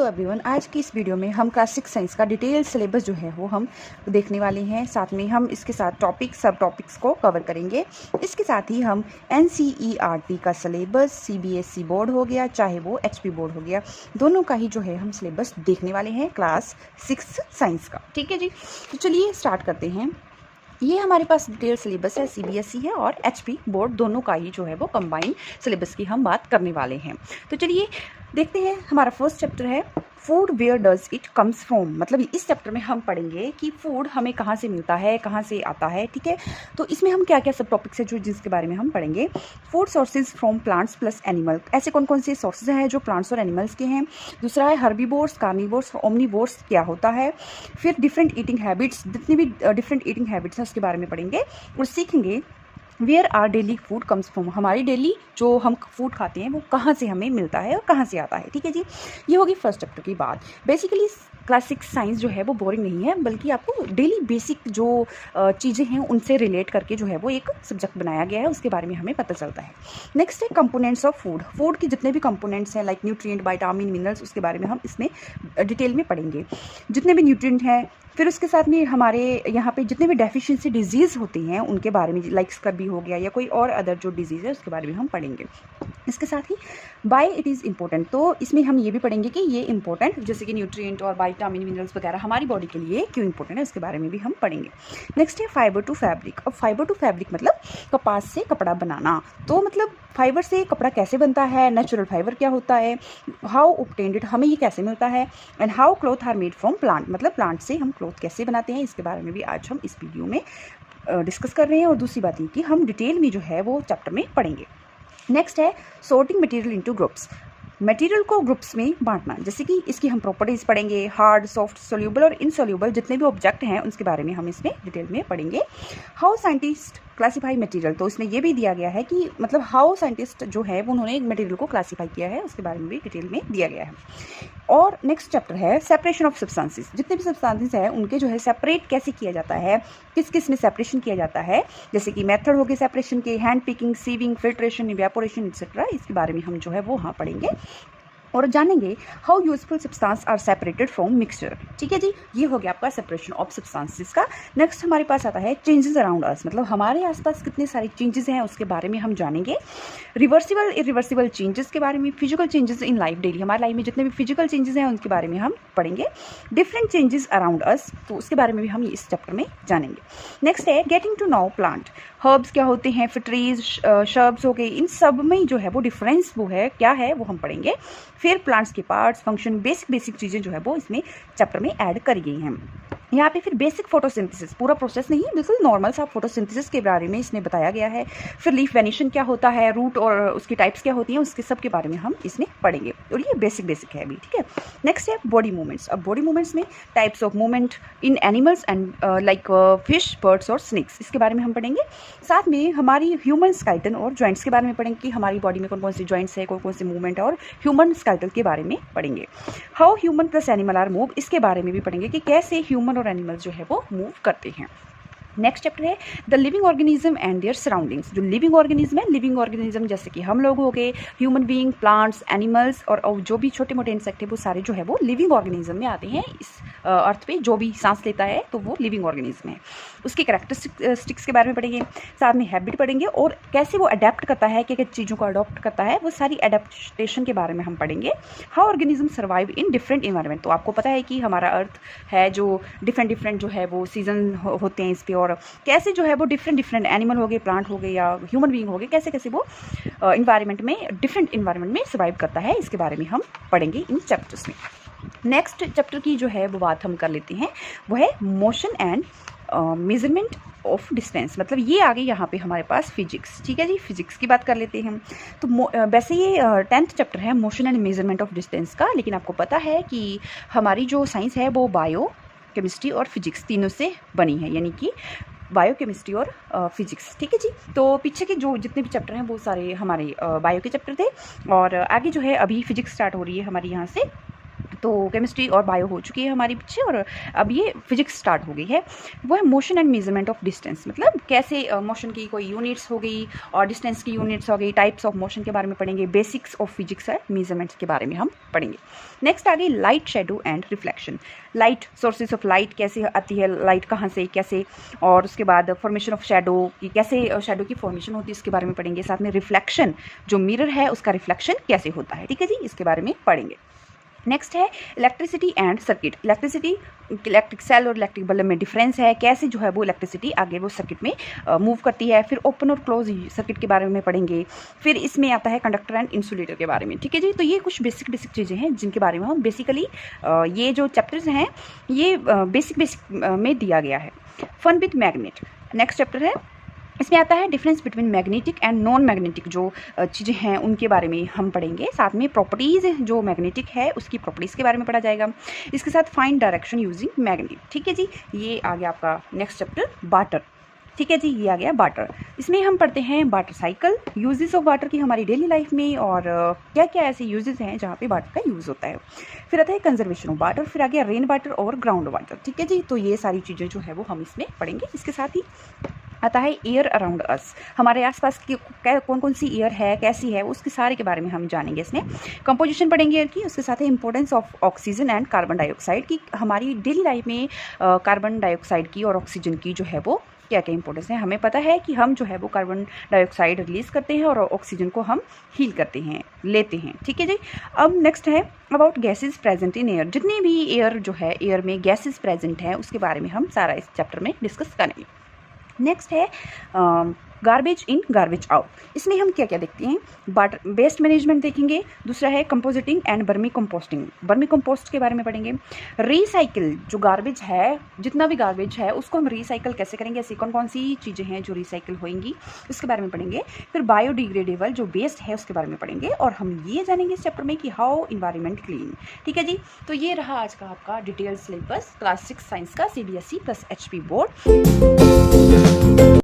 Everyone, आज की इस वीडियो में हम क्लास 6 साइंस का डिटेल सिलेबस जो है वो हम देखने वाले हैं। साथ में हम इसके साथ सब टॉपिक्स को कवर करेंगे। इसके साथ ही हम NCERT का सिलेबस, CBSE बोर्ड हो गया चाहे वो HP बोर्ड हो गया, दोनों का ही जो है हम सिलेबस देखने वाले हैं क्लास 6 साइंस का। ठीक है जी, तो चलिए स्टार्ट करते हैं। ये हमारे पास डिटेल सिलेबस है, CBSE है और HP बोर्ड दोनों का ही जो है वो कंबाइंड सिलेबस की हम बात करने वाले हैं। तो चलिए देखते हैं। हमारा फर्स्ट चैप्टर है food, where does it comes from. मतलब इस चैप्टर में हम पढ़ेंगे कि फूड हमें कहाँ से मिलता है, कहाँ से आता है। ठीक है, तो इसमें हम क्या क्या सब टॉपिक्स है जो जिसके बारे में हम पढ़ेंगे। Food sources from plants plus animal, ऐसे कौन कौन से सोर्सेज हैं जो प्लांट्स और एनिमल्स के हैं। दूसरा है हर्बीवोर्स, कार्निवोर्स, ओमनीवोर्स क्या होता है। फिर डिफरेंट ईटिंग हैबिट्स, जितनी भी डिफरेंट ईटिंग हैबिट्स हैं उसके बारे में पढ़ेंगे और सीखेंगे where are daily food comes from, हमारी डेली जो हम फूड खाते हैं वो कहाँ से हमें मिलता है और कहाँ से आता है। ठीक है जी, ये होगी फर्स्ट चैप्टर की बात। बेसिकली क्लास 6 साइंस जो है वो बोरिंग नहीं है, बल्कि आपको डेली बेसिक जो चीज़ें हैं उनसे रिलेट करके जो है वो एक सब्जेक्ट बनाया गया है, उसके बारे में हमें पता चलता है। नेक्स्ट है कंपोनेंट्स ऑफ फूड, फूड के जितने भी कंपोनेंट्स हैं लाइक न्यूट्रिएंट, विटामिन, मिनरल्स, उसके बारे में हम इसमें डिटेल में पढ़ेंगे, जितने भी न्यूट्रिएंट हैं। फिर उसके साथ में हमारे यहाँ पे जितने भी डेफिशिएंसी डिजीज़ होती हैं उनके बारे में, लाइक स्कर्बी हो गया या कोई और अदर जो डिजीज़ है उसके बारे में हम पढ़ेंगे। इसके साथ ही बाय इट इज़ इम्पोर्टेंट, तो इसमें हम ये भी पढ़ेंगे कि ये इंपॉर्टेंट, जैसे कि न्यूट्रिएंट और विटामिन, मिनरल्स वगैरह हमारी बॉडी के लिए क्यों इंपॉर्टेंट है उसके बारे में भी हम पढ़ेंगे। नेक्स्ट है फाइबर टू फैब्रिक। अब फाइबर टू फैब्रिक मतलब कपास से कपड़ा बनाना, तो मतलब फाइबर से कपड़ा कैसे बनता है, नेचुरल फाइबर क्या होता है, हाउ ऑब्टेन्ड इट, हमें ये कैसे मिलता है, and how cloth are made from plant, मतलब प्लांट से हम क्लॉथ कैसे बनाते हैं, इसके बारे में भी आज हम इस वीडियो में डिस्कस कर रहे हैं। और दूसरी बात ये कि हम डिटेल में जो है वो चैप्टर में पढ़ेंगे। नेक्स्ट है sorting material into groups, material को ग्रुप्स में बांटना, जैसे कि इसकी हम प्रॉपर्टीज पढ़ेंगे, हार्ड, सॉफ्ट, सोल्यूबल और इनसोल्यूबल जितने भी ऑब्जेक्ट हैं उनके बारे में हम इसमें डिटेल में पढ़ेंगे। हाउ साइंटिस्ट क्लासीफाई मटेरियल, तो इसमें यह भी दिया गया है कि मतलब हाउ साइंटिस्ट जो है वो उन्होंने मटेरियल को क्लासीफाई किया है, उसके बारे में भी डिटेल में दिया गया है। और नेक्स्ट चैप्टर है सेपरेशन ऑफ सब्सटेंसेस, जितने भी सब्सटेंसेस हैं उनके जो है सेपरेट कैसे किया जाता है, किस किस में सेपरेशन किया जाता है, जैसे कि मेथड हो गए सेपरेशन के, hand picking, sieving, filtration, evaporation etcetera, इसके बारे में हम जो है वो हाँ पढ़ेंगे और जानेंगे how useful substance are separated from mixture. ठीक है जी, ये हो गया आपका सेपरेशन ऑफ सब्सटेंसेस का। नेक्स्ट हमारे पास आता है चेंजेस अराउंड अस, मतलब हमारे आसपास कितने सारे चेंजेस हैं उसके बारे में हम जानेंगे। रिवर्सिबल, इरिवर्सिबल चेंजेस के बारे में, physical changes in life, daily हमारी लाइफ में जितने भी फिजिकल चेंजेस हैं उनके बारे में हम पढ़ेंगे। डिफरेंट चेंजेस अराउंड अस, तो उसके बारे में भी हम इस चैप्टर में जानेंगे। नेक्स्ट है getting to know plant, herbs क्या होते हैं, फिर ट्रीज, शर्ब्स हो गए, इन सब में जो है वो डिफरेंस वो है क्या है वो हम पढ़ेंगे। फिर प्लांट्स के पार्ट्स, फंक्शन, बेसिक चीज़ें जो है वो इसमें चैप्टर में ऐड करी गई हैं। यहाँ पे फिर बेसिक फोटोसिंथेसिस, पूरा प्रोसेस नहीं, बिल्कुल नॉर्मल सा फोटोसिंथेसिस के बारे में इसमें बताया गया है। फिर लीफ वेनिशन क्या होता है, रूट और उसकी टाइप्स क्या होती हैं, उसके सब के बारे में हम इसमें पढ़ेंगे और ये बेसिक है अभी। ठीक है, नेक्स्ट है बॉडी मूवमेंट्स। अब बॉडी मूवमेंट्स में types of movement in animals and like fish, birds और स्नेक्स, इसके बारे में हम पढ़ेंगे। साथ में हमारी ह्यूमन स्केलेटन और जॉइंट्स के बारे में पढ़ेंगे कि हमारी बॉडी में कौन कौन से जॉइंट्स है, कौन कौन से मूवमेंट है, और ह्यूमन स्केलेटन के बारे में पढ़ेंगे। How human plus animal are move, इसके बारे में भी पढ़ेंगे कि कैसे ह्यूमन और एनिमल जो है वो मूव करते हैं। नेक्स्ट चैप्टर है the living organism and there surroundings. जो लिविंग ऑर्गेनिज्म है, लिविंग ऑर्गेनिज्म जैसे कि हम लोग हो गए, ह्यूमन बीइंग, प्लांट्स, एनिमल्स और जो भी छोटे मोटे इंसेक्ट है वो सारे जो है वो लिविंग ऑर्गेनिज्म में आते हैं। इस अर्थ पे जो भी सांस लेता है तो वो लिविंग ऑर्गेनिज्म है। उसकी कैरेक्टरिस्टिक्स के बारे में पढ़ेंगे, साथ में हैबिट पढ़ेंगे और कैसे वो अडेप्ट करता है, क्या क्या चीज़ों को अडॉप्ट करता है, वो सारी अडेप्टेशन के बारे में हम पढ़ेंगे। How organism survive in different environment, तो आपको पता है कि हमारा अर्थ है जो डिफरेंट जो है वो सीजन होते हैं इस पर, और कैसे जो है वो डिफरेंट एनिमल हो गए, प्लांट हो गए या ह्यूमन बीइंग हो गए, कैसे वो इन्वायरमेंट में, डिफरेंट इन्वायरमेंट में सर्वाइव करता है, इसके बारे में हम पढ़ेंगे इन चैप्टर्स में। नेक्स्ट चैप्टर की जो है वो बात हम कर लेते हैं, वो है motion and measurement of distance, मतलब ये आ गई यहाँ पे हमारे पास फिजिक्स। ठीक है जी, फिजिक्स की बात कर लेते हैं हम। तो वैसे ये 10th चैप्टर है motion and measurement of distance का, लेकिन आपको पता है कि हमारी जो साइंस है वो बायो, केमिस्ट्री और फिजिक्स तीनों से बनी है, यानी कि बायोकेमिस्ट्री और फिजिक्स। ठीक है जी, तो पीछे के जो जितने भी चैप्टर हैं वो सारे हमारे बायो के चैप्टर थे और आगे जो है अभी फिजिक्स स्टार्ट हो रही है हमारी यहाँ से। तो केमिस्ट्री और बायो हो चुकी है हमारी पीछे, और अब ये फिजिक्स स्टार्ट हो गई है। वो है motion and measurement of distance, मतलब कैसे मोशन की कोई यूनिट्स हो गई और डिस्टेंस की यूनिट्स हो गई, टाइप्स ऑफ मोशन के बारे में पढ़ेंगे, बेसिक्स ऑफ फिजिक्स है मेजरमेंट्स के बारे में हम पढ़ेंगे। नेक्स्ट आ गई light, shadow and reflection. Light, sources of light कैसे आती है, लाइट कहाँ से कैसे, और उसके बाद फॉर्मेशन ऑफ शेडो की, कैसे शेडो की फॉर्मेशन होती है इसके बारे में पढ़ेंगे। साथ में रिफ्लेक्शन, जो मिरर है उसका रिफ्लेक्शन कैसे होता है, ठीक है जी, इसके बारे में पढ़ेंगे। नेक्स्ट है electricity and circuit. Electricity, electric cell और इलेक्ट्रिक बल्ब में डिफरेंस है, कैसे जो है वो इलेक्ट्रिसिटी आगे वो सर्किट में मूव करती है। फिर ओपन और क्लोज सर्किट के बारे में पढ़ेंगे। फिर इसमें आता है कंडक्टर एंड इंसुलेटर के बारे में, ठीक है जी। तो ये कुछ बेसिक चीज़ें हैं जिनके बारे में हम बेसिकली ये जो चैप्टर्स हैं ये बेसिक में दिया गया है। Fun with magnet next chapter है। इसमें आता है difference between magnetic and non magnetic जो चीज़ें हैं उनके बारे में हम पढ़ेंगे। साथ में प्रॉपर्टीज़, जो मैग्नेटिक है उसकी प्रॉपर्टीज़ के बारे में पढ़ा जाएगा। इसके साथ फाइंड डायरेक्शन यूजिंग मैग्नेट, ठीक है जी। ये आ गया आपका नेक्स्ट चैप्टर वाटर, ठीक है जी, ये आ गया वाटर। इसमें हम पढ़ते हैं water cycle, uses of water की हमारी डेली लाइफ में, और क्या क्या ऐसे यूजेस हैं जहाँ पे वाटर का यूज़ होता है। फिर आता है कंजर्वेशन ऑफ वाटर, फिर आ गया रेन वाटर और ग्राउंड वाटर, ठीक है जी। तो ये सारी चीज़ें जो है वो हम इसमें पढ़ेंगे। इसके साथ ही आता है एयर अराउंड अस, हमारे आसपास की कौन कौन सी एयर है, कैसी है, उसके सारे के बारे में हम जानेंगे इसमें। कंपोजिशन पढ़ेंगे एयर की, उसके साथ है importance of oxygen and carbon dioxide की, हमारी डेली लाइफ में कार्बन डाइऑक्साइड की और ऑक्सीजन की जो है वो क्या क्या इंपॉर्टेंस है। हमें पता है कि हम जो है वो कार्बन डाइऑक्साइड रिलीज़ करते हैं और ऑक्सीजन को हम हील करते हैं, लेते हैं, ठीक है जी। अब नेक्स्ट है about gases present in air, जितने भी एयर जो है एयर में गैसेज प्रेजेंट हैं उसके बारे में हम सारा इस चैप्टर में डिस्कस करेंगे। नेक्स्ट है गार्बेज इन गार्बेज आउट, इसमें हम क्या क्या देखते हैं, वाटर वेस्ट मैनेजमेंट देखेंगे। दूसरा है कंपोजिटिंग एंड बर्मी कंपोस्टिंग, बर्मी कंपोस्ट के बारे में पढ़ेंगे। रीसाइकिल, जो गार्बेज है, जितना भी गार्बेज है उसको हम रीसाइकिल कैसे करेंगे, ऐसी कौन कौन सी चीज़ें हैं जो रीसाइकिल होंगी उसके बारे में पढ़ेंगे। फिर बायोडिग्रेडेबल जो वेस्ट है उसके बारे में पढ़ेंगे, और हम ये जानेंगे इस चैप्टर में कि हाउ इन्वायरमेंट क्लीन, ठीक है जी। तो ये रहा आज का आपका डिटेल सिलेबस क्लास 6 साइंस का CBSE प्लस HP बोर्ड।